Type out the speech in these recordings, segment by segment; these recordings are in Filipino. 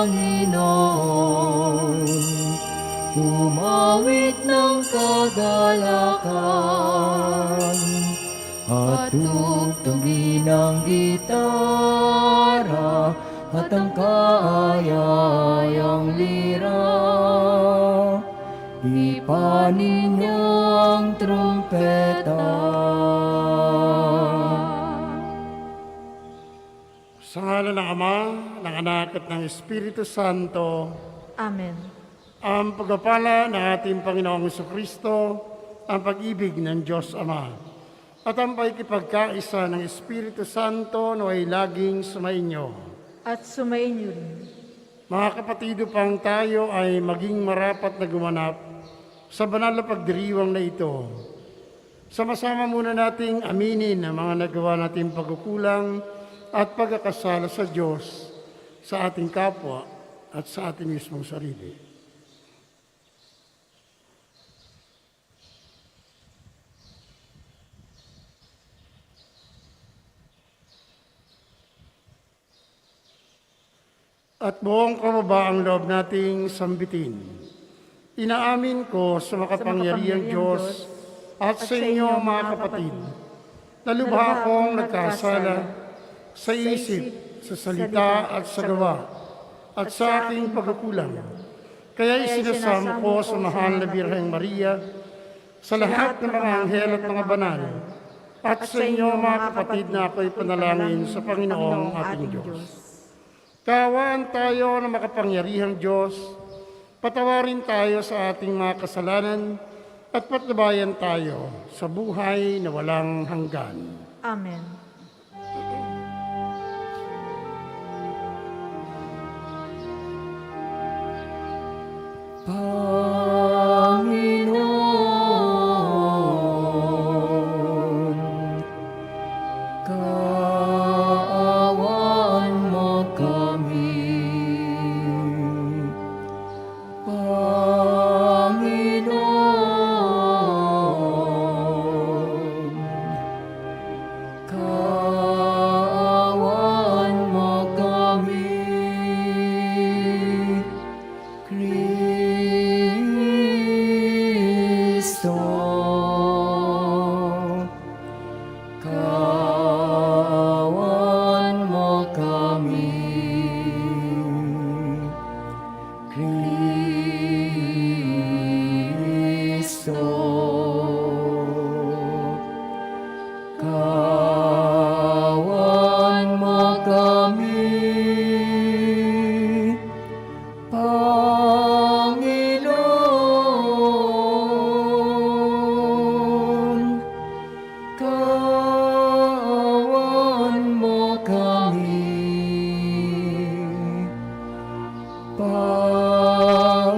Panginoon, umawit ng kagalakan, at tugtugin ang gitara, at ang kaayayang lira. Ipanin niyo ang trumpeta. Sa ngalan ng Ama, ng Anak at ng Espiritu Santo. Amen. Ang pagpapala ng ating Panginoong Jesucristo, ang pag-ibig ng Diyos Ama, at ang pakikipagkaisa ng Espiritu Santo na ay laging sumainyo. At sumainyo rin. Mga kapatid, upang tayo ay maging marapat na gumanap sa banal na pagdiriwang na ito, sama-sama muna nating aminin ang mga nagawa nating pagkukulang at pagkakasala sa Diyos, sa ating kapwa at sa ating mismong sarili. At buong kababaang loob nating sambitin. Inaamin ko sa makapangyarihang Diyos at sa inyo mga kapatid, na lubha akong nagkasala sa isip, sa salita at sa gawa, at sa aking pagkukulang. Kaya isinasamo ko sa mahal na Birheng Maria, sa lahat ng mga anghel at mga banal, at sa inyo mga kapatid na ako'y panalangin sa Panginoong ating Diyos. Kaawaan tayo ng makapangyarihang Diyos, patawarin tayo sa ating mga kasalanan, at patnubayan tayo sa buhay na walang hanggan. Amen. Panginoon, kaawaan mo kami. Panginoon, kaawaan mo kami. Kristo, kaawaan mo kami. Kristo, kaawaan mo kami. Panginoon, kaawaan mo kami. Panginoon,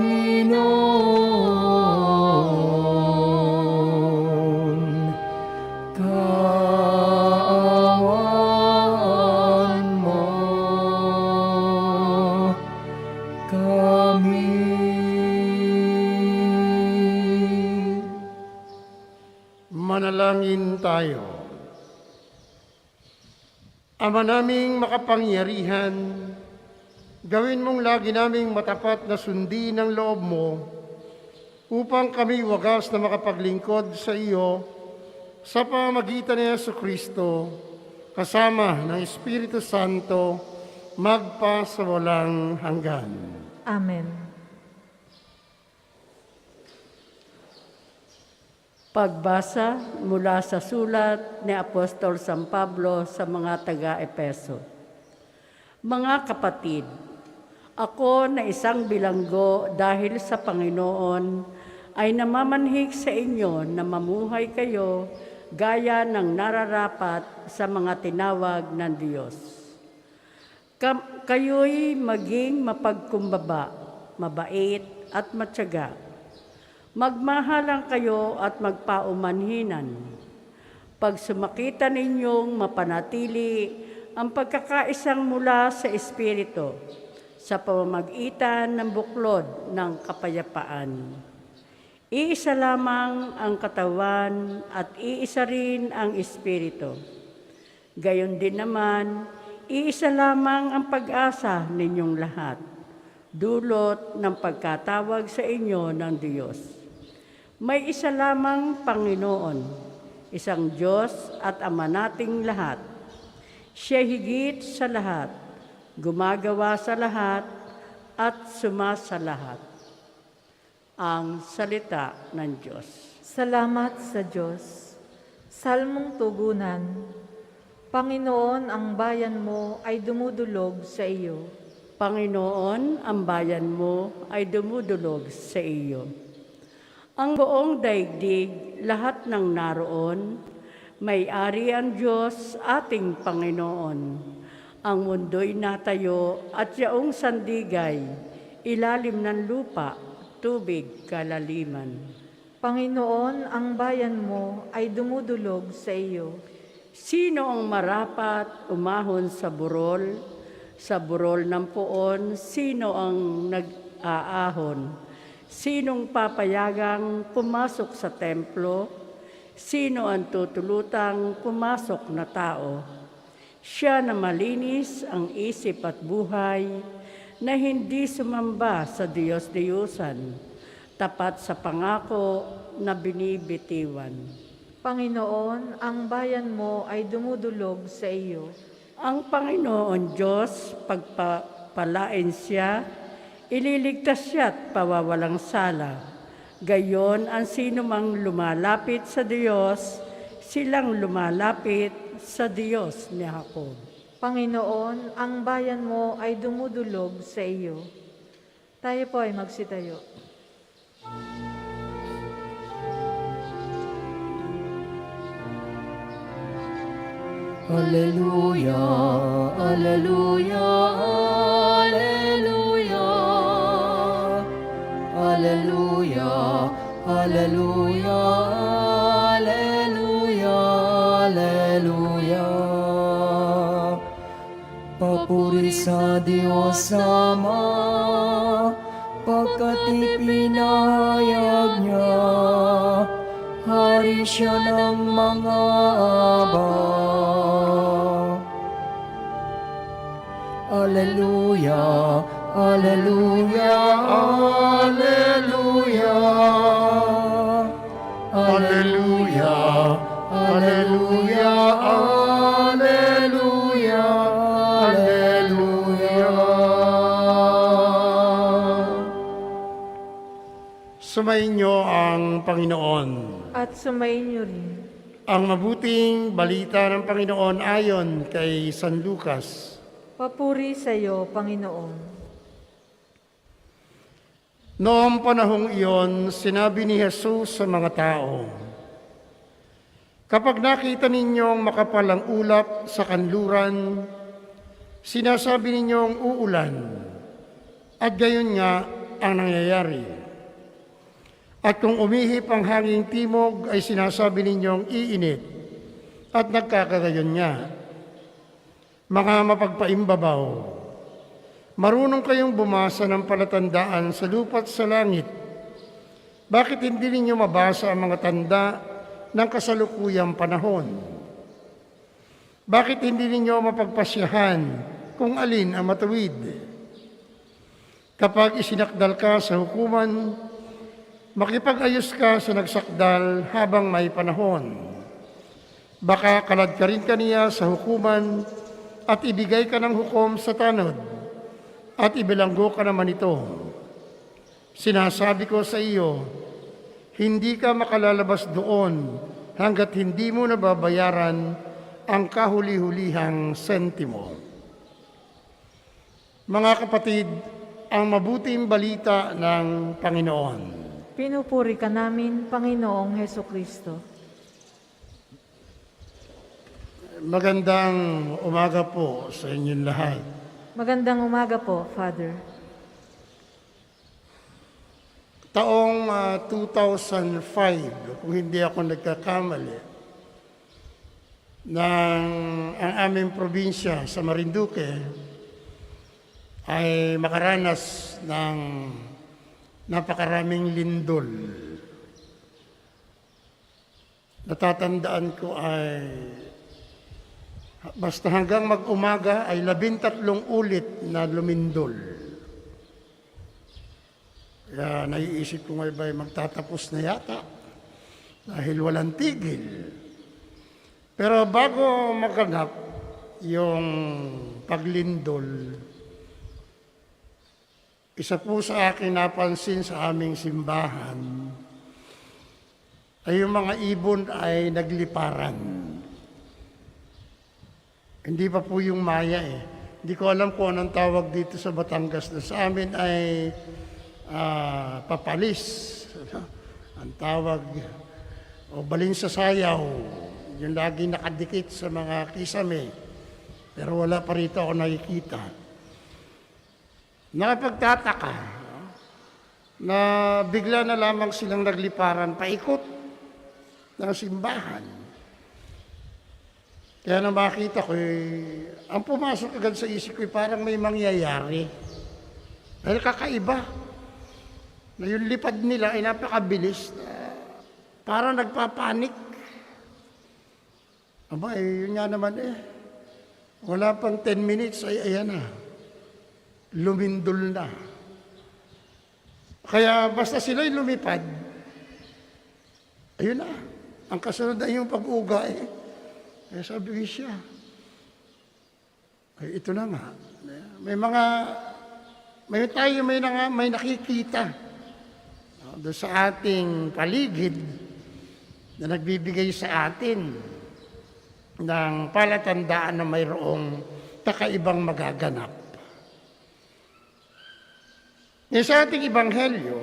kaawaan mo kami. Manalangin tayo. Ama naming makapangyarihan, gawin mong lagi naming matapat na sundin ang loob mo upang kami wagas na makapaglingkod sa iyo sa pamamagitan ni Jesucristo kasama ng Espiritu Santo magpa sa walang hanggan. Amen. Pagbasa mula sa sulat ni Apostol San Pablo sa mga taga-Epeso. Mga kapatid, ako na isang bilanggo dahil sa Panginoon ay namamanhik sa inyo na mamuhay kayo gaya ng nararapat sa mga tinawag ng Diyos. Kayo'y maging mapagkumbaba, mabait at matyaga. Magmahalang kayo at magpaumanhinan. Pag sumakita ninyong mapanatili ang pagkakaisang mula sa Espiritu sa pamamagitan ng buklod ng kapayapaan. Iisa lamang ang katawan at iisa rin ang Espiritu. Gayon din naman, iisa lamang ang pag-asa ninyong lahat. dulot ng pagkatawag sa inyo ng Diyos. May isa lamang Panginoon, isang Diyos at Ama nating lahat. Siya higit sa lahat, gumagawa sa lahat, at sumasa lahat. Ang salita ng Diyos. Salamat sa Diyos. Salmong tugunan. Panginoon, ang bayan mo ay dumudulog sa iyo. Panginoon, ang bayan mo ay dumudulog sa iyo. Ang buong daigdig, lahat ng naroon, may-ari ang Diyos, ating Panginoon. Ang mundo'y natayo at yaong sandigay, ilalim ng lupa, tubig kalaliman. Panginoon, ang bayan mo ay dumudulog sa iyo. Sino ang marapat umahon sa burol? Sa burol ng puon, sino ang nag-aahon? Sinong papayagang pumasok sa templo? Sino ang tutulutang pumasok na tao? Siya na malinis ang isip at buhay, na hindi sumamba sa Diyos-Diyusan, tapat sa pangako na binibitiwan. Panginoon, ang bayan mo ay dumudulog sa iyo. Ang Panginoon Diyos, pagpapalain siya, ililigtas siya at pawawalang sala. Gayon ang sinumang lumalapit sa Diyos, silang lumalapit sa Diyos ni Jacob. Panginoon, ang bayan mo ay dumudulog sa iyo. Tayo po ay magsitayo. Alleluia, alleluia, alleluia. Alleluia, alleluia, alleluia, alleluia. Papuri sa Diyos Ama, pagkat ipinahayag niya, hari siya ng mga aba. Alleluia, alleluia, alleluia. Alleluia, alleluia, alleluia, alleluia. Sumainyo ang Panginoon. At sumainyo rin. Ang mabuting balita ng Panginoon ayon kay San Lucas. Papuri sa iyo, Panginoon. Noong panahong iyon, sinabi ni Jesus sa mga tao, "Kapag nakita ninyong makapalang ulap sa kanluran, sinasabi ninyong uulan, at gayon nga ang nangyayari. At kung umihip ang hanging timog, ay sinasabi ninyong iinit, at nagkakagayon nga. Mga mapagpaimbabaw, marunong kayong bumasa ng palatandaan sa lupa't sa langit. Bakit hindi ninyo mabasa ang mga tanda ng kasalukuyang panahon? Bakit hindi ninyo mapagpasyahan kung alin ang matuwid? Kapag isinakdal ka sa hukuman, makipag-ayos ka sa nagsakdal habang may panahon. Baka kalad ka rin kaniya sa hukuman at ibigay ka ng hukom sa tanod at ibilanggo ka naman ito. Sinasabi ko sa iyo, hindi ka makalalabas doon hanggat hindi mo nababayaran ang kahuli-hulihang sentimo." Mga kapatid, ang mabuting balita ng Panginoon. Pinupuri ka namin, Panginoong Hesukristo. Magandang umaga po sa inyong lahat. Magandang umaga po, Father. Taong 2005, kung hindi ako nagkakamali, ang aming probinsya sa Marinduque ay makaranas ng napakaraming lindol. Natatandaan ko ay basta hanggang mag-umaga ay 13 ulit na lumindol. Kaya naiisip ko nga ba magtatapos na yata dahil walang tigil. Pero bago maganap yung paglindol, isa po sa akin napansin sa aming simbahan ay yung mga ibon ay nagliparan. Hindi pa po yung maya eh. Hindi ko alam kung anong tawag dito sa Batangas. Sa amin ay papalis. Ang tawag, o balin sa sayaw. Yung lagi nakadikit sa mga kisame. Pero wala pa rito ako nakikita. Nakapagtataka na bigla na lamang silang nagliparan paikot ng simbahan. Kaya na makita ko, ang pumasok agad sa isip ko, parang may mangyayari. Dahil kakaiba. Na yung lipad nila ay napakabilis. Parang nagpapanik. Aba, yun nga naman wala pang 10 minutes, ay ayan na. Lumindol na. Kaya basta sila'y lumipad, ayun na. Ang kasunod na yung pag-uga Kaya sabi siya, ay ito na nga. May nakikita doon sa ating paligid na nagbibigay sa atin ng palatandaan na mayroong kakaibang magaganap. Sa ating ebanghelyo,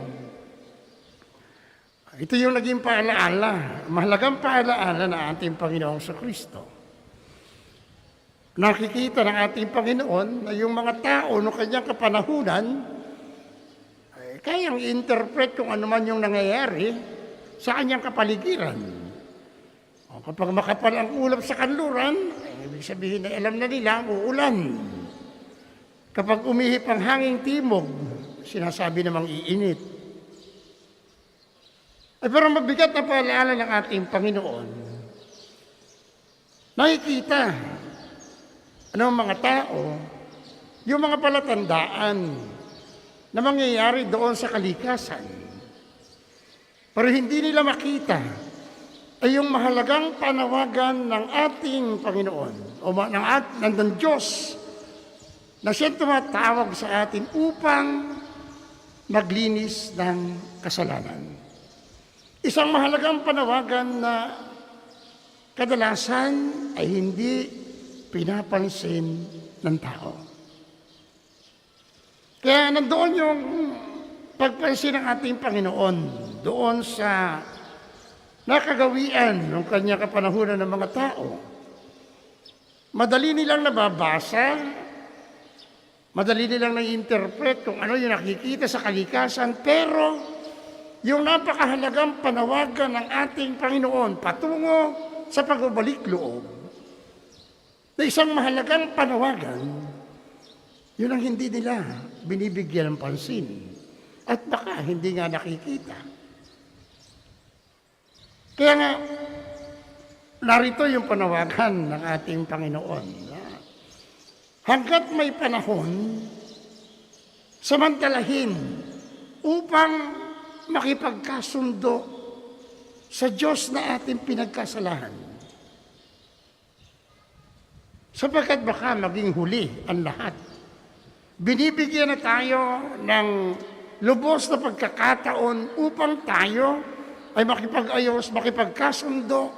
ito yung naging paalaala, mahalagang paalaala ng ating Panginoong Kristo. Nakikita ng ating Panginoon na yung mga tao noong kanyang kapanahunan ay kayang i-interpret kung ano man yung nangyayari sa kanyang kapaligiran. O kapag makapal ang ulap sa kanluran, ibig sabihin na alam na nila uulan. Kapag umihip ang hanging timog, sinasabi namang iinit. Pero mabigat na paalaala ng ating Panginoon. Nakikita ng mga tao yung mga palatandaan na mangyayari doon sa kalikasan. Pero hindi nila makita ay yung mahalagang panawagan ng ating Panginoon o ng Diyos na siya tumatawag sa atin upang maglinis ng kasalanan. Isang mahalagang panawagan na kadalasan ay hindi pinapansin ng tao. Kaya nandoon yung pagpansin ng ating Panginoon doon sa nakagawian ng kanyang kapanahunan ng mga tao. Madali nilang nababasa, madali nilang nai-interpret kung ano yung nakikita sa kalikasan, pero yung napakahalagang panawagan ng ating Panginoon patungo sa pagbabalik loob, na isang mahalagang panawagan, yun ang hindi nila binibigyan ng pansin at baka hindi nga nakikita. Kaya nga, narito yung panawagan ng ating Panginoon. Hanggat may panahon, samantalahin upang makipagkasundo sa Diyos na ating pinagkasalahan. Sapagkat baka maging huli ang lahat. Binibigyan na tayo ng lubos na pagkakataon upang tayo ay makipag-ayos, makipagkasundo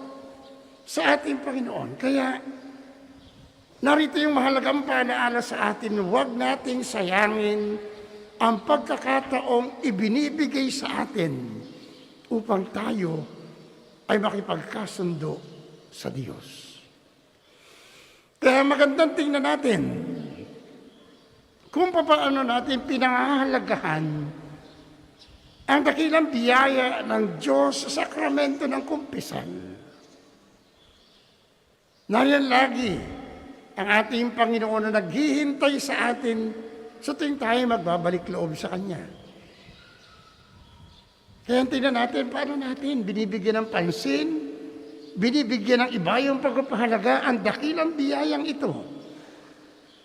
sa ating Panginoon. Kaya narito yung mahalagang paalaala sa atin, huwag nating sayangin ang pagkakataong ibinibigay sa atin upang tayo ay makipagkasundo sa Diyos. Kaya magandang tingnan natin kung paano natin pinangahalagahan ang dakilang biyaya ng Diyos sa sakramento ng kumpisal. Nariyan lagi ang ating Panginoon na naghihintay sa atin sa tuwing tayo magbabalik loob sa Kanya. Kaya tingnan natin, paano natin binibigyan ng pansin, binibigyan ng iba yung pagpapahalaga ang dakilang biyayang ito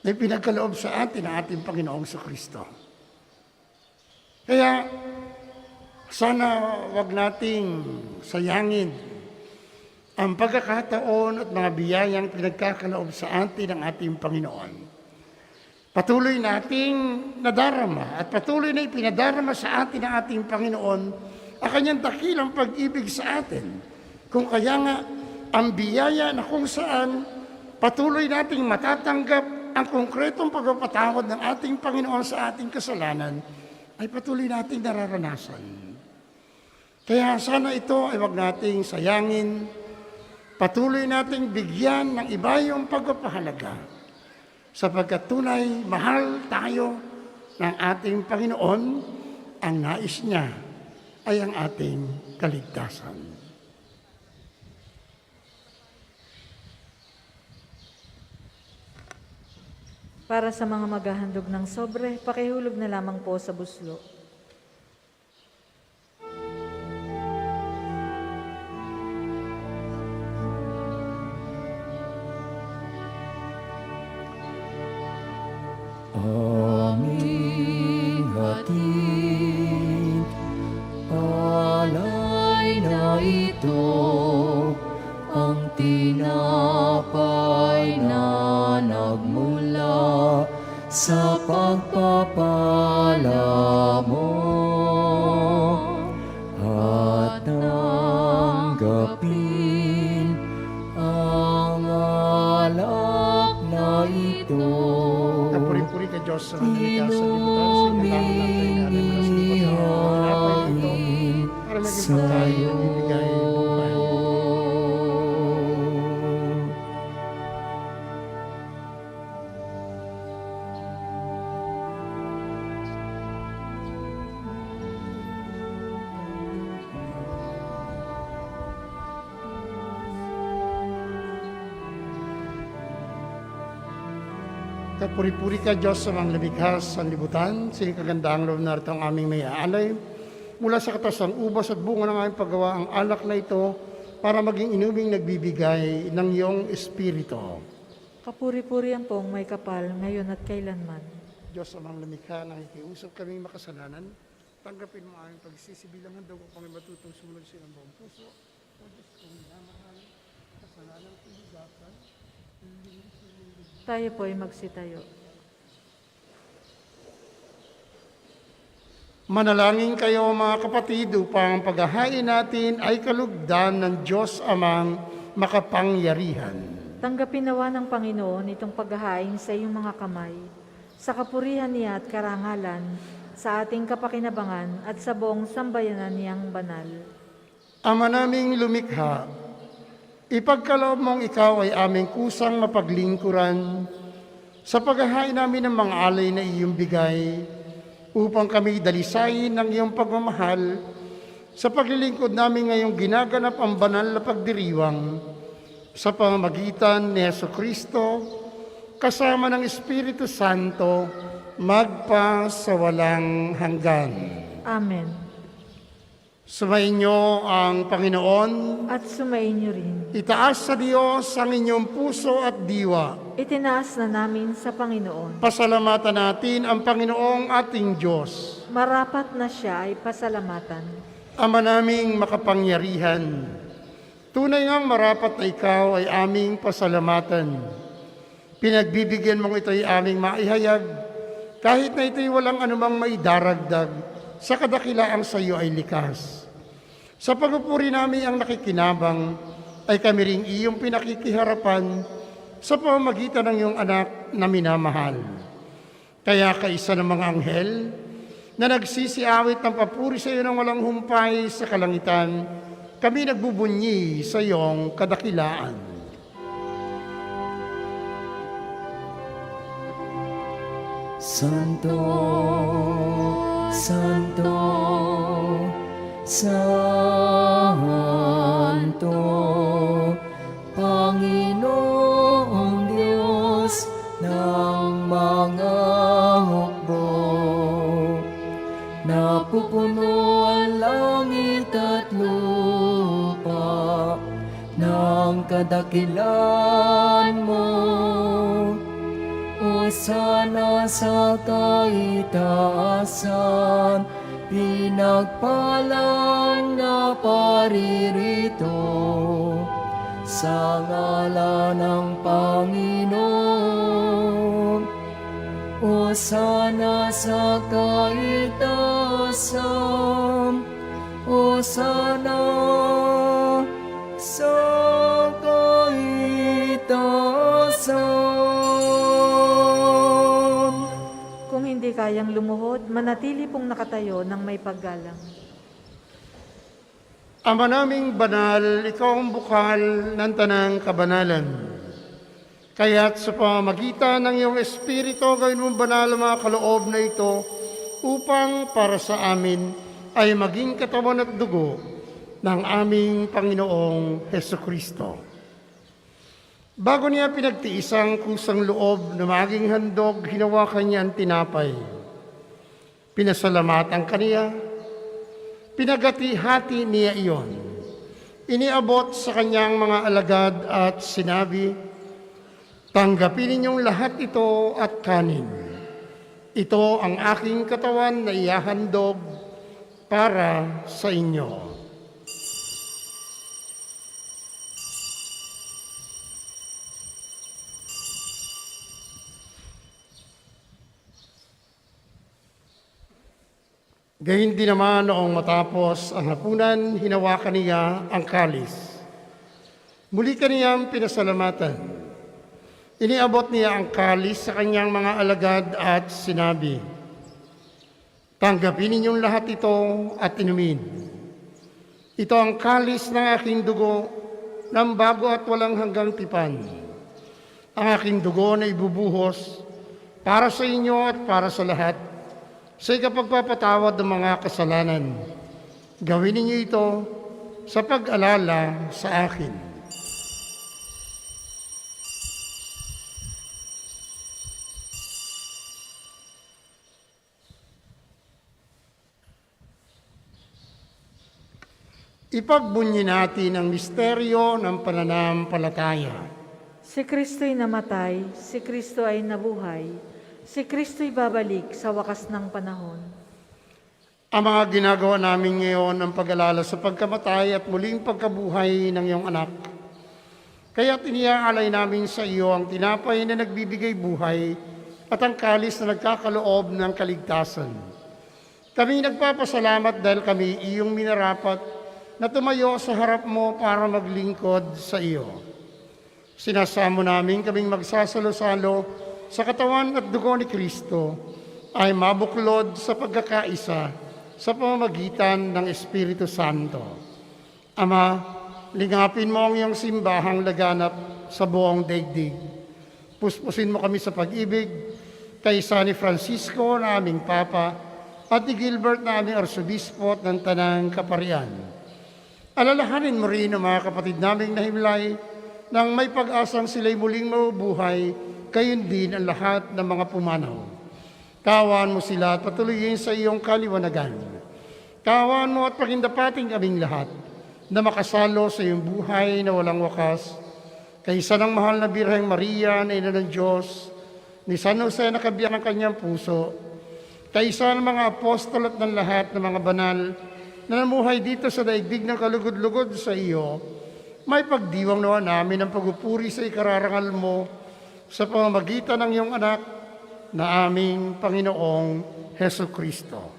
na pinagkaloob sa atin ng ating Panginoong Kristo. Kaya Sana wag nating sayangin ang pagkakataon at mga biyayang pinagkakaloob sa atin ng ating Panginoon. Patuloy nating nadarama at patuloy na ipinadarama sa atin ng ating Panginoon ang kanyang dakilang pag-ibig sa atin. Kung kaya nga, ang biyaya na kung saan patuloy nating matatanggap ang konkretong pagpapatawad ng ating Panginoon sa ating kasalanan, ay patuloy nating nararanasan. Kaya sana ito ay wag nating sayangin, patuloy nating bigyan ng iba yung pagpapahalaga, sapagkat tunay mahal tayo ng ating Panginoon, ang nais niya ay ang ating kaligtasan. Para sa mga maghahandog ng sobre, pakihulog na lamang po sa buslo. Aming hatid, alay na ito, ang tinapay na nagmula sa pagpapala mo. At tanggapin ang alak na ito. Kapuri-puri ka Diyos sa mga sa libutan, sa inatawag natin na rin mga sa libutan. Hanapay ito para maging pagkain ng ibigay buhay. Kapuri-puri ka Diyos sa mga lumikha sa libutan, sa kagandahang loob na ito ang aming may aalay. Mula sa katasang ubas at bunga ng aming paggawa ang alak na ito para maging inuming nagbibigay ng iyong espiritu. Kapuri-purihan pong may kapal, ngayon at kailanman. Diyos sa mga lumikha, nakikiusap kaming makasalanan. Tanggapin mo aming pagsisibilang handog kung kami matutong sumunod sa iyong buong puso. O Diyos kong minamahal, kasalanan tiligasan. Tayo po ay magsitayo. Manalangin kayo mga kapatid upang ang paghahain natin ay kalugdan ng Diyos amang makapangyarihan. Tanggapin nawa ng Panginoon itong paghahain sa iyong mga kamay, sa kapurihan niya at karangalan, sa ating kapakinabangan at sa buong sambayanan niyang banal. Ama naming lumikha, ipagkaloob mong ikaw ay aming kusang mapaglingkuran sa paghahain namin ng mga alay na iyong bigay upang kami dalisayin ng iyong pagmamahal sa paglilingkod namin ngayong ginaganap ang banal na pagdiriwang sa pamamagitan ni Jesucristo kasama ng Espiritu Santo magpa sa walang hanggan. Amen. Sumainyo ang Panginoon. At sumainyo rin. Itaas sa Diyos ang inyong puso at diwa. Itinaas na namin sa Panginoon. Pasalamatan natin ang Panginoong ating Diyos. Marapat na siya ay pasalamatan. Ama naming makapangyarihan, tunay ngang marapat na ikaw ay aming pasalamatan. Pinagbibigyan mong ito'y aming maihayag, kahit na ito'y walang anumang maidaragdag, sa kadakilaang sa iyo ay likas. Sa pagpupuri namin ang nakikinabang, ay kami ring iyong pinakikiharapan sa pamamagitan ng iyong anak na minamahal. Kaya kaisa ng mga anghel na nagsisiawit ng papuri sa iyo ng walang humpay sa kalangitan, kami nagbubunyi sa iyong kadakilaan. Santo, Santo, Santo, Panginoong Diyos ng mga hukbo. Napupuno ang langit at lupa ng kadakilan mo. Hosana sa kaitaasan, pinagpalang na paririto sa ngalan ng Panginoon. O sana sa kaitaasan, o sana sa kaitaasan. Kung hindi kayang lumuhod, manatili pong nakatayo ng may paggalang. Ama naming banal, ikaw ang bukal ng tanang kabanalan. Kaya't sa pamamagitan ng iyong Espiritu, gawin mong banal ang mga kaloob na ito upang para sa amin ay maging katawan at dugo ng aming Panginoong Hesukristo. Bago niya pinagtiis ang kusang loob na maging handog, hinawakan niya ang tinapay. Pinasalamatan kaniya, pinagati-hati niya iyon. Iniabot sa kanyang mga alagad at sinabi, "Tanggapin ninyong lahat ito at kanin. Ito ang aking katawan na ihahandog para sa inyo." Gayun din naman noong matapos ang hapunan, hinawakan niya ang kalis. Muli kaniyang pinasalamatan. Iniabot niya ang kalis sa kanyang mga alagad at sinabi, "Tanggapin ninyong lahat ito at inumin. Ito ang kalis ng aking dugo ng bago at walang hanggang tipan. Ang aking dugo na ibubuhos para sa inyo at para sa lahat sa ikapagpapatawad ng mga kasalanan. Gawin ninyo ito sa pag-alala sa akin." Ipagbunyi natin ang misteryo ng pananampalataya. Si Kristo'y namatay, si Kristo ay nabuhay, si Kristo'y babalik sa wakas ng panahon. Ang mga ginagawa namin ngayon ang pag-alala sa pagkamatay at muling pagkabuhay ng iyong anak. Kaya't iniaalay namin sa iyo ang tinapay na nagbibigay buhay at ang kalis na nagkakaloob ng kaligtasan. Kami nagpapasalamat dahil kami iyong minarapat na tumayo sa harap mo para maglingkod sa iyo. Sinasamo namin kaming magsasalo-salo sa katawan at dugo ni Kristo ay mabuklod sa pagkakaisa sa pamamagitan ng Espiritu Santo. Ama, lingapin mo ang iyong simbahang laganap sa buong daigdig. Puspusin mo kami sa pag-ibig kaysa ni Francisco na aming Papa at ni Gilbert na aming Arsobispo ng Tanang Kaparian. Alalahanin mo rin ang mga kapatid naming nahimlay nang may pag-asang sila'y muling mabubuhay, gayon din ang lahat ng mga pumanaw. Kaawaan mo sila at patuloyin sa iyong kaliwanagan. Kaawaan mo at pagindapating kaming lahat na makasalo sa iyong buhay na walang wakas, kaysa ng mahal na Birheng Maria na Ina ng Diyos, ni San Jose na kabiyak ng kanyang puso, kaysa ng mga apostol at ng lahat ng mga banal na namuhay dito sa daigdig ng kalugod-lugod sa iyo, may pagdiwang nawa namin ang pagpupuri sa ikararangal mo sa pamamagitan ng iyong anak na aming Panginoong Hesukristo.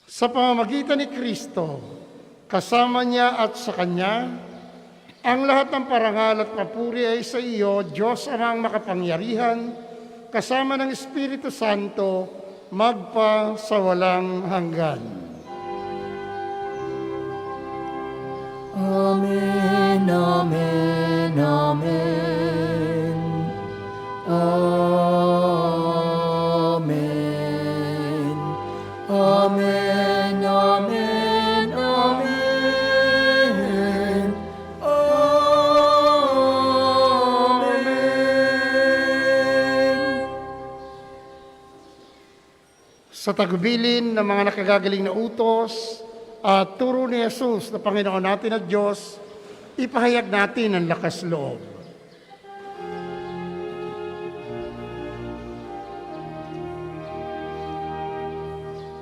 Sa pamamagitan ni Kristo, kasama niya at sa Kanya, ang lahat ng parangal at papuri ay sa iyo, Diyos amang makapangyarihan, kasama ng Espiritu Santo, magpa sa walang hanggan. Amen, amen, amen. Amen. Amen, amen, amen. Amen. Sa tagubilin ng mga nakagagaling na utos at turo ni Jesus na Panginoon natin at Diyos, ipahayag natin ang lakas loob.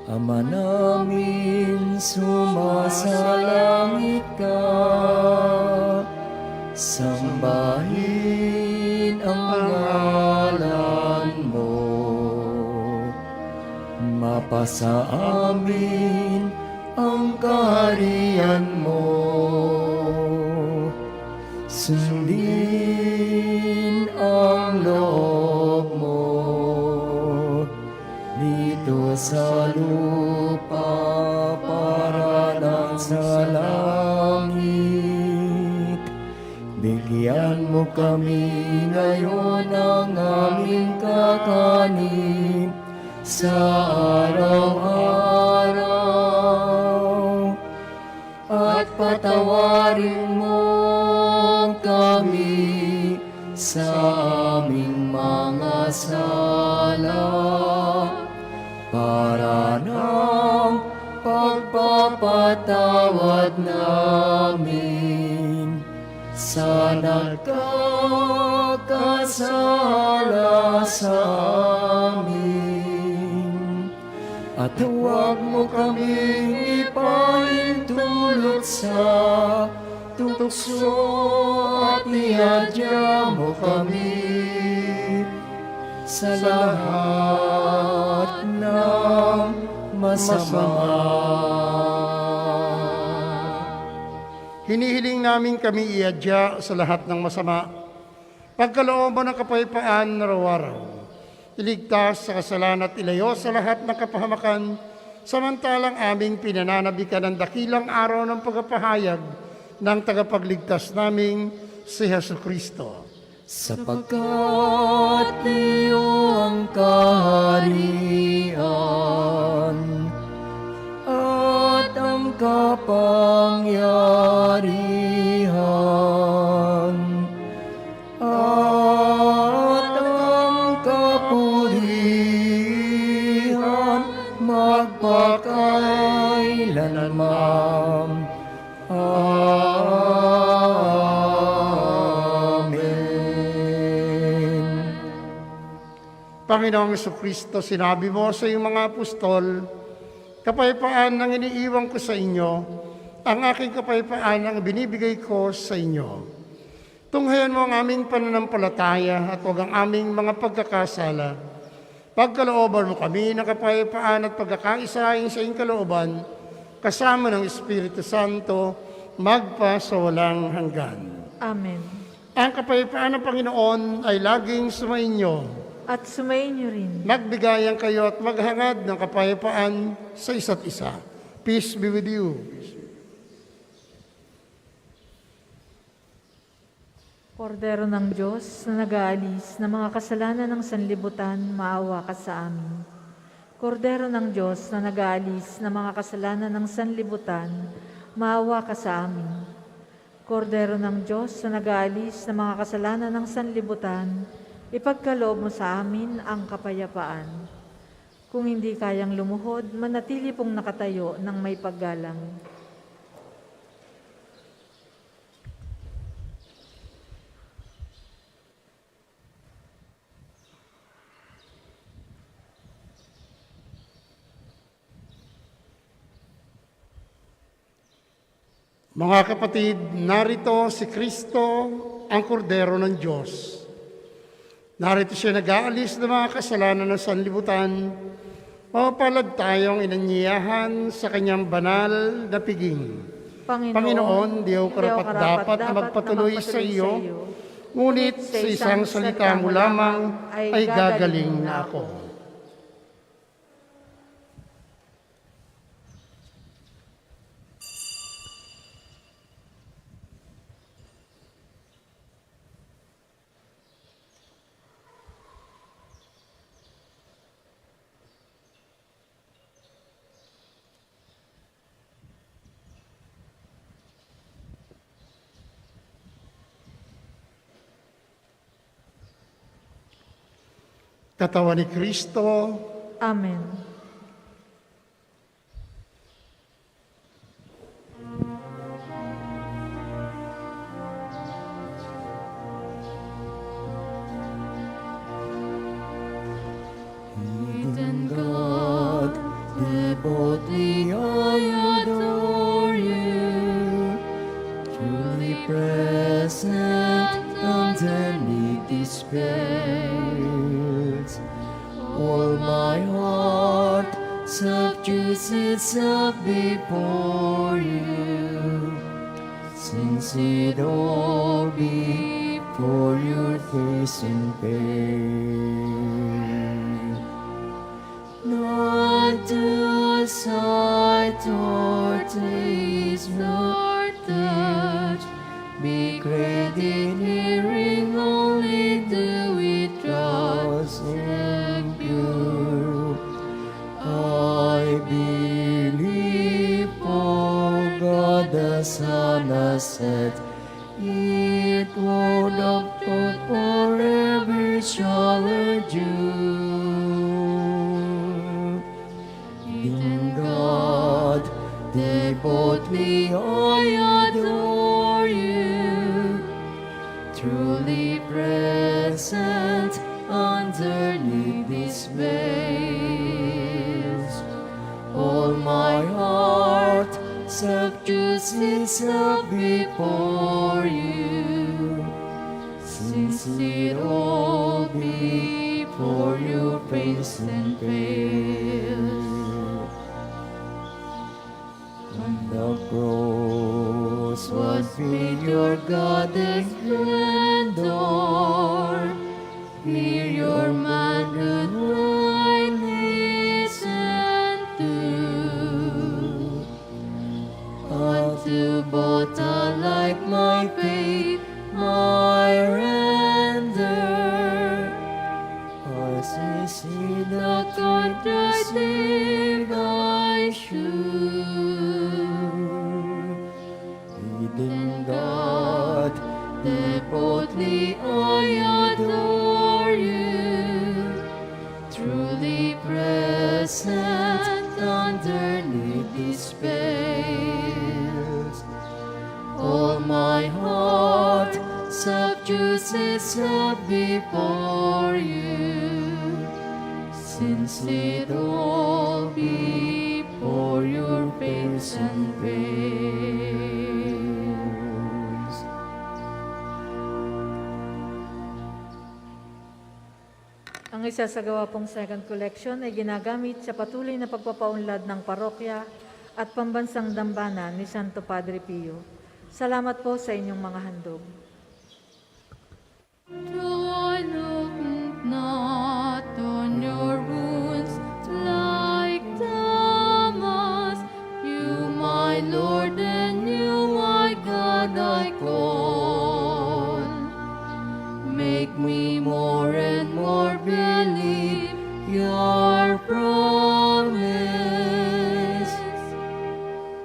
Ama namin, sumasalangit ka, sambahin ang ngalan mo. Mapasa amin ang kaharian mo. Sundin ang loob mo dito sa lupa para lang sa langit. Bigyan mo kami ngayon ng aming kakanin sa araw-araw, at patawarin mo kami sa aming mga sala, para ng pagpapatawad namin sa nagkakasala sa amin. At huwag mo kaming ipahintulot sa tukso, at iadya mo kami sa lahat ng masama. Hinihiling namin kami iadya sa lahat ng masama, pagkalooban ng kapayapaan araw-araw. Iligtas sa kasalanan at ilayo sa lahat ng kapahamakan, samantalang aming pinananabikan ang dakilang araw ng pagpapahayag ng tagapagligtas naming si Jesucristo. Sapagkat iyo ang kaharian at ang kapangyarihan at ang kapurihan magpakailanman. Amen. Panginoong Jesucristo, sinabi mo sa iyong mga apostol, kapayapaan ang iniiwan ko sa inyo, ang aking kapayapaan ang binibigay ko sa inyo. Tunghayan mo ang aming pananampalataya at huwag ang aming mga pagkakasala. Pagkalooban mo kami ng kapayapaan at pagkakaisahin sa iyong kalooban, kasama ng Espiritu Santo, magpa sa walang hanggan. Amen. Ang kapayapaan ng Panginoon ay laging sumainyo. At sumayin niyo rin. Magbigayan kayo at maghangad ng kapayapaan sa isa't isa. Peace be with you. Kordero ng Diyos na nag-aalis ng mga kasalanan ng sanlibutan, maawa ka sa amin. Kordero ng Diyos na nag-aalis ng mga kasalanan ng sanlibutan, maawa ka sa amin. Kordero ng Diyos na nag-aalis ng mga kasalanan ng sanlibutan, ipagkaloob mo sa amin ang kapayapaan. Kung hindi kayang lumuhod, manatili pong nakatayo ng may paggalang. Mga kapatid, narito si Kristo, ang kordero ng Diyos. Narito siya nag-aalis ng mga kasalanan ng sanlibutan. Mapapalad tayong inanyayahan sa kanyang banal na piging. Panginoon, di ako karapat-dapat na magpatuloy sa iyo, ngunit sa isang salita mo lamang ay gagaling na ako. Katawan ni Kristo. Amen. Hidden God, the present underneath these veils. All my heart subdues itself before you, since it all before your face and pain. Not to sight or taste nor touch, be great in hearing, only do it just and pure. I believe, for God the Son has said, it word of God forever shall endure. In God, devotedly I adore you, truly present underneath these veils. All my heart subdues itself before you, since it all before your face and veils. On the cross, what be your God splendor? Hear your manhood I listen to. Unto both alike my faith, my render. As I see the contrast I should. Hidden God, devotedly I adore you, truly present underneath these veils. All my heart subdues itself before you, since it all before your face and veils. Ang isasagawa pong second collection ay ginagamit sa patuloy na pagpapaunlad ng parokya at pambansang dambana ni Santo Padre Pio. Salamat po sa inyong mga handog. I look not on your wounds like Thomas, you my Lord and you my God I call. Make me more and more believe your promise.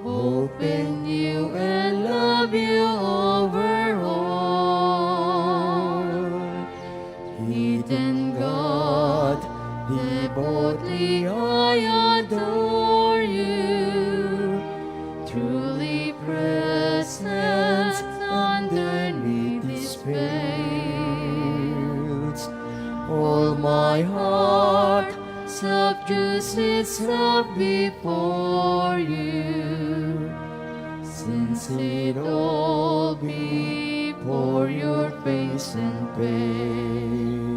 Hope in you and love you over all. Hidden God, devotedly I adore you, truly present underneath these veils. All my heart subdues itself before you, since it all before your face and veil.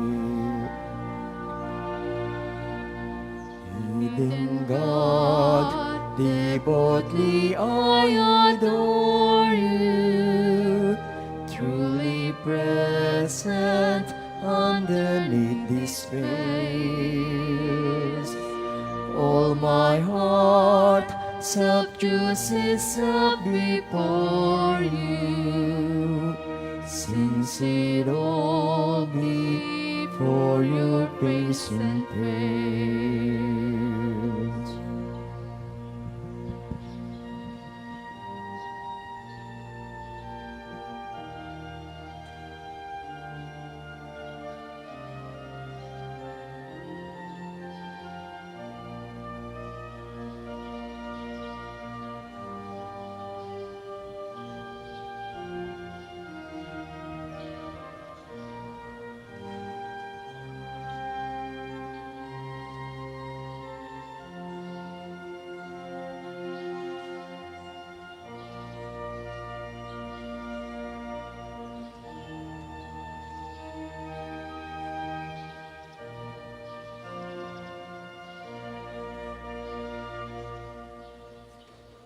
Hidden God, devotedly I adore you, truly present underneath these veils. All my heart subdues itself before you, since it all before your face and veils.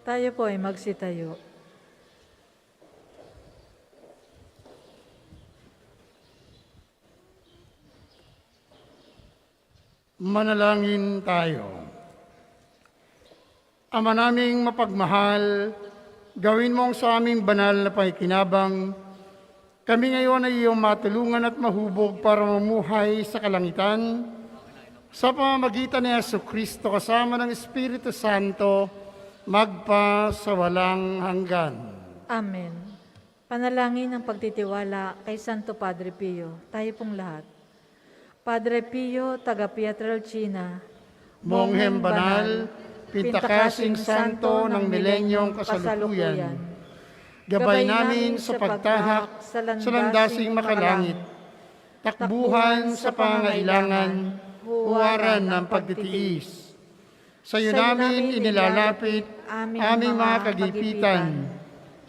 Tayo po ay magsitayo. Manalangin tayo. Ama naming mapagmahal, gawin mong sa aming banal na pakikinabang, kami ngayon ay iyong matulungan at mahubog para mamuhay sa kalangitan, sa pamamagitan ni Jesucristo kasama ng Espiritu Santo, magpa sa walang hanggan. Amen. Panalangin ng pagtitiwala kay Santo Padre Pio. Tayo pong lahat. Padre Pio, taga Pietrelcina, Monghem banal, pintakasing santo ng milenyong kasalukuyan, gabay namin sa pagtahak sa landasing makalangit, takbuhan sa pangailangan, huwaran ng pagtitiis. Sa iyo namin inilalapit aming mga kagipitan,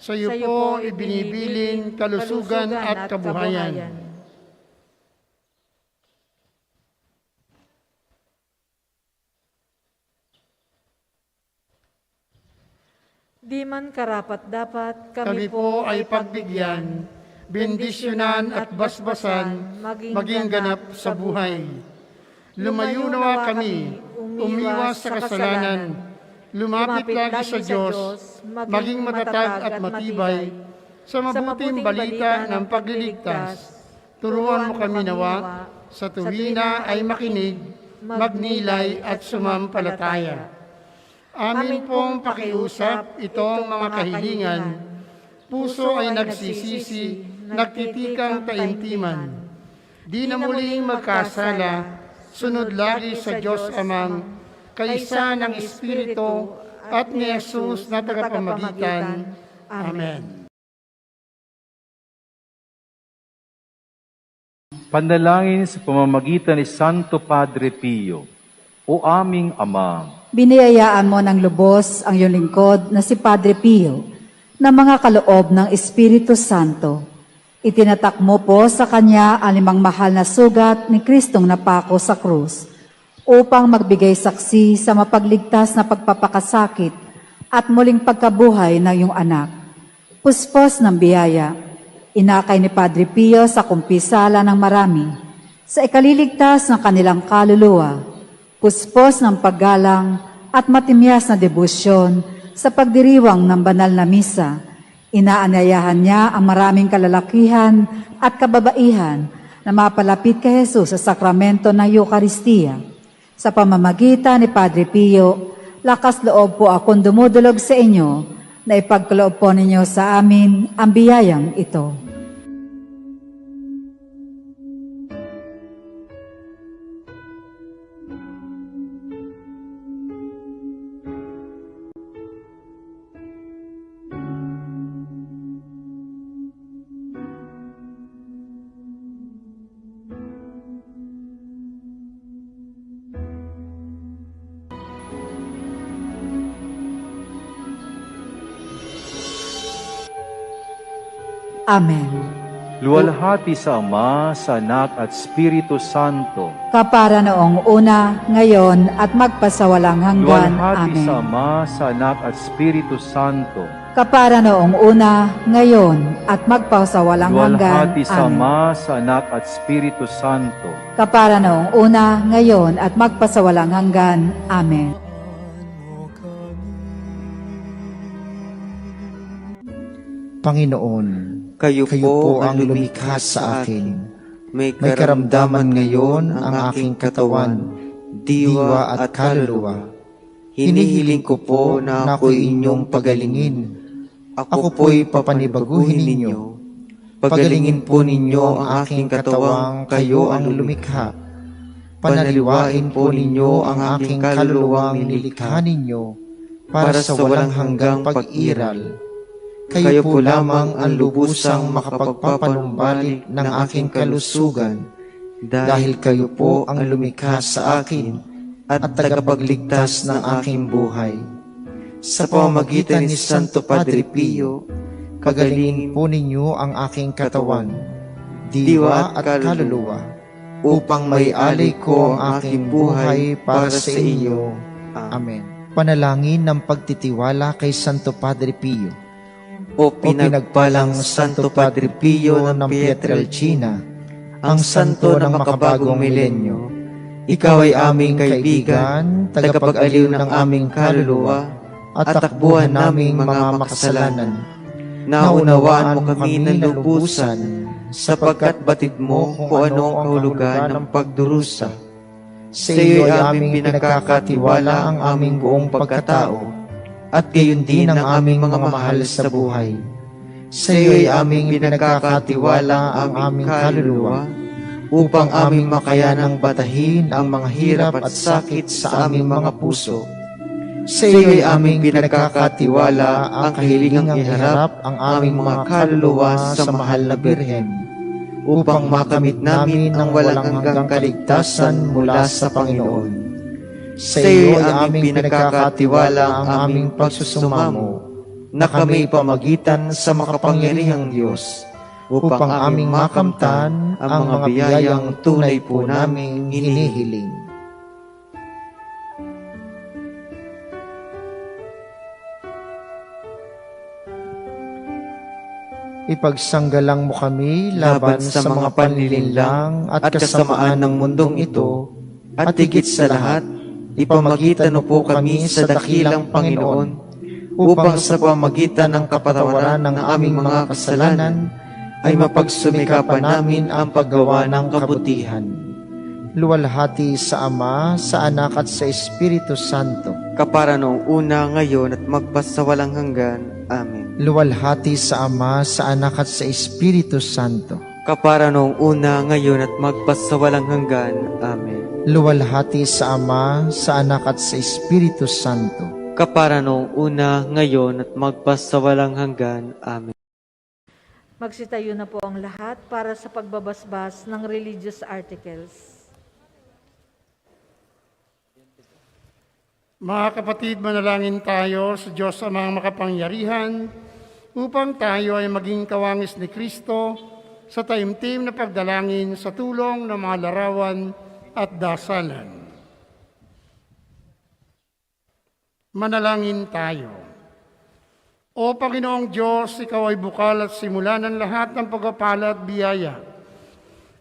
sa iyo po ibinibilin kalusugan at kabuhayan. Di man karapat-dapat, Kami po ay pagbigyan, bendisyonan at basbasan, maging ganap sa buhay. Lumayo nawa kami, umiwas sa kasalanan, lumapit lagi sa Diyos, maging matatag at matibay, sa mabuting balita ng pagliligtas. Turuan mo kami nawa, sa tuwina ay makinig, magnilay at sumampalataya. Amin pong pakiusap itong mga kahilingan, puso ay nagsisisi, nagtitikang taimtiman. Di na muling magkasala, sunod lagi sa Diyos Amang, kaisa ng Espiritu at ni Jesus na tagapamagitan. Amen. Panalangin sa pamamagitan ni Santo Padre Pio. O aming Ama, biniyayaan mo ng lubos ang iyong lingkod na si Padre Pio na mga kaloob ng Espiritu Santo. Itinatak mo po sa kanya ang 5 mahal na sugat ni Kristong napako sa krus upang magbigay saksi sa mapagligtas na pagpapakasakit at muling pagkabuhay ng iyong anak. Puspos ng biyaya, inakay ni Padre Pio sa kumpisala ng marami sa ikaliligtas ng kanilang kaluluwa, puspos ng paggalang at matimyas na debosyon sa pagdiriwang ng banal na misa. Inaanyayahan niya ang maraming kalalakihan at kababaihan na mapalapit kay Jesus sa sakramento ng Eucharistia. Sa pamamagitan ni Padre Pio, lakas loob po akong dumudulog sa inyo na ipagkaloob po ninyo sa amin ang biyayang ito. Amen. luwalhati sa Ama, sa Anak at Espiritu Santo. Kapara noong una, ngayon, at magpasawalang hanggan. Luwalhati Amen. sa Ama, sa Anak at Espiritu Santo. Kapara noong una, ngayon, at magpasawalang hanggan. Luwalhati sa Amen. Ama, sa Anak at Espiritu Santo. Kapara noong una, ngayon, at magpasawalang hanggan. Amen. Panginoon, kayo po ang lumikha sa akin. May karamdaman ngayon ang aking katawan, diwa at kaluluwa. Hinihiling ko po na ako'y inyong pagalingin. Ako po'y papanibaguhin ninyo. Pagalingin po ninyo ang aking katawang kayo ang lumikha. Panaliwain po ninyo ang aking kaluluwang nilikha ninyo para sa walang hanggang pag-iral. Kayo po lamang ang lubusang makapagpapanumbalik ng aking kalusugan, dahil kayo po ang lumikha sa akin at tagapagligtas ng aking buhay. Sa pamamagitan ni Santo Padre Pio, pagalingin po ninyo ang aking katawan, diwa at kaluluwa, upang may alay ko ang aking buhay para sa inyo. Amen. Panalangin ng pagtitiwala kay Santo Padre Pio. O pinagpalang Santo Padre Pio ng Pietrelcina, ang santo ng makabagong milenyo, ikaw ay aming kaibigan, tagapag-aliw ng aming kaluluwa, at takbuhan naming mga makasalanan. Naunawaan mo kami ng lubusan, sapagkat batid mo kung ano ang kahulugan ng pagdurusa. Sa iyo ay aming pinagkakatiwala ang aming buong pagkatao, at gayon din ang aming mga mahal sa buhay. Sa iyo ay aming pinagkakatiwala ang aming kaluluwa, upang aming makayanang batahin ang mga hirap at sakit sa aming mga puso. Sa iyo ay aming pinagkakatiwala ang kahilingang iharap ang aming mga kaluluwa sa mahal na Birhen, upang makamit namin ang walang hanggang kaligtasan mula sa Panginoon. Sa iyo ay aming pinagkakatiwala ang aming pagsusumamo, na kami pamagitan sa makapangyarihang Diyos, upang aming makamtan ang mga biyayang tunay po naming hinihiling. Ipagsanggalang mo kami laban sa mga panlilinlang at kasamaan ng mundong ito, at higit sa lahat, ipamagitan mo po kami sa dakilang Panginoon, upang sa pamagitan ng kapatawaran ng aming mga kasalanan, ay mapagsumikapan namin ang paggawa ng kabutihan. Luwalhati sa Ama, sa Anak at sa Espiritu Santo. Kapara noong una, ngayon, at magpasawalang hanggan. Amen. Luwalhati sa Ama, sa Anak at sa Espiritu Santo. Kapara noong una, ngayon, at magpasawalang hanggan. Amen. Luwalhati sa Ama, sa Anak at sa Espiritu Santo. Kapara noong una, ngayon, at magpasawalang hanggan. Amen. Magsitayo na po ang lahat para sa pagbabasbas ng religious articles. Mga kapatid, manalangin tayo sa Diyos Amang makapangyarihan upang tayo ay maging kawangis ni Kristo sa taimtim na pagdalangin sa tulong ng mga larawan at dasalan. Manalangin tayo. O Panginoong Diyos, Ikaw ay bukal at simula ng lahat ng pagpapala at biyaya.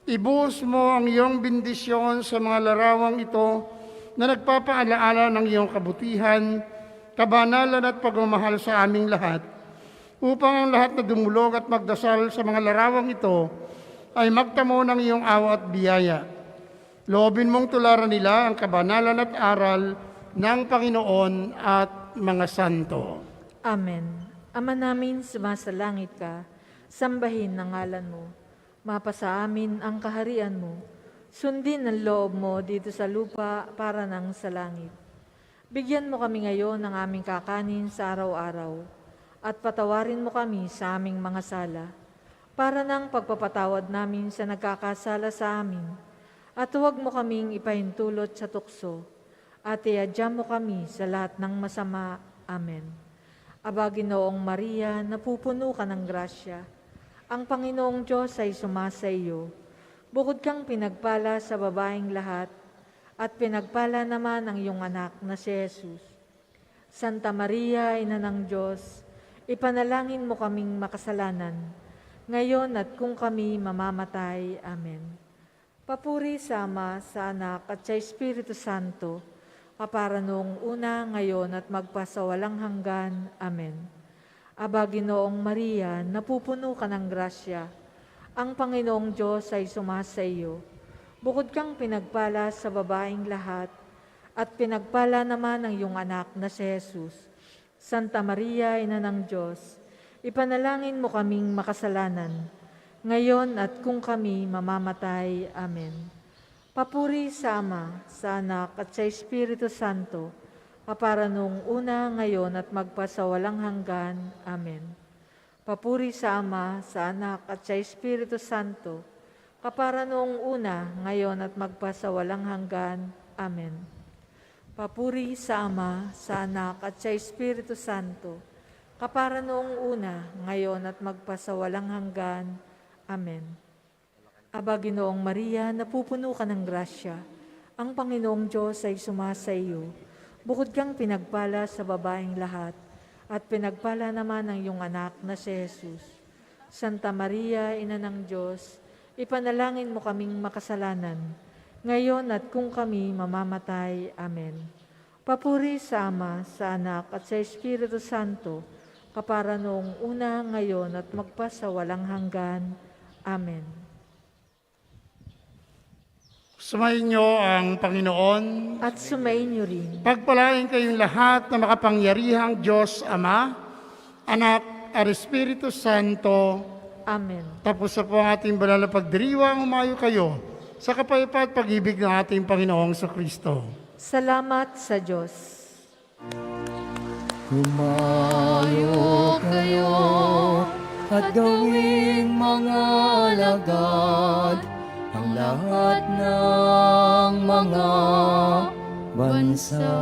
Ibuhos mo ang iyong bendisyon sa mga larawang ito na nagpapaalaala ng iyong kabutihan, kabanalan at pagmamahal sa aming lahat, upang ang lahat na dumulog at magdasal sa mga larawang ito ay magtamo ng iyong awa at biyaya. Loobin mong tularan nila ang kabanalan at aral ng Panginoon at mga santo. Amen. Ama namin, sumasalangit ka, sambahin ang ngalan mo. Mapasa amin ang kaharian mo. Sundin ang loob mo dito sa lupa para nang sa langit. Bigyan mo kami ngayon ng aming kakanin sa araw-araw, at patawarin mo kami sa aming mga sala, para nang pagpapatawad namin sa nagkakasala sa amin. At huwag mo kaming ipahintulot sa tukso, at iadya mo kami sa lahat ng masama. Amen. Aba, Ginoong Maria, napupuno ka ng grasya. Ang Panginoong Diyos ay sumasa iyo. Bukod kang pinagpala sa babaeng lahat, at pinagpala naman ang iyong anak na si Jesus. Santa Maria, Ina ng Diyos, ipanalangin mo kaming makasalanan, ngayon at kung kami mamamatay. Amen. Papuri sa Ama, sa Anak, at sa Espiritu Santo, kapara noong una, ngayon, at magpasawalang hanggan. Amen. Aba, Ginoong Maria, napupuno ka ng grasya. Ang Panginoong Diyos ay sumasa iyo. Bukod kang pinagpala sa babaeng lahat, at pinagpala naman ang iyong anak na si Jesus. Santa Maria, Ina ng Diyos, ipanalangin mo kaming makasalanan, ngayon at kung kami mamamatay. Amen. Papuri sa Ama, sa Anak, at sa Espiritu Santo, kapara noong una, ngayon, at magpasawalang hanggan. Amen. Papuri sa Ama, sa Anak, at sa Espiritu Santo, kapara noong una, ngayon, at magpasawalang hanggan. Amen. Papuri sa Ama, sa Anak, at sa Espiritu Santo, kapara noong una, ngayon, at magpasawalang hanggan. Amen. Aba, Ginoong Maria, napupuno ka ng grasya. Ang Panginoong Diyos ay sumasa iyo. Bukod kang pinagpala sa babaeng lahat, at pinagpala naman ang iyong anak na si Jesus. Santa Maria, Ina ng Diyos, ipanalangin mo kaming makasalanan, ngayon at kung kami mamamatay. Amen. Papuri sa Ama, sa Anak, at sa Espiritu Santo, kapara noong una, ngayon, at magpasawalang hanggan. Amen. Sumayin niyo ang Panginoon. At sumayin niyo rin. Pagpalain kayong lahat na makapangyarihang Diyos Ama, Anak, at Espiritu Santo. Amen. Tapos na po ang ating banal na pagdiriwang, umayo kayo sa kapayapaan at pag-ibig ng ating Panginoong Kristo. Salamat sa Diyos. Humayo kayo at gawing mga alagad ang lahat ng mga bansa.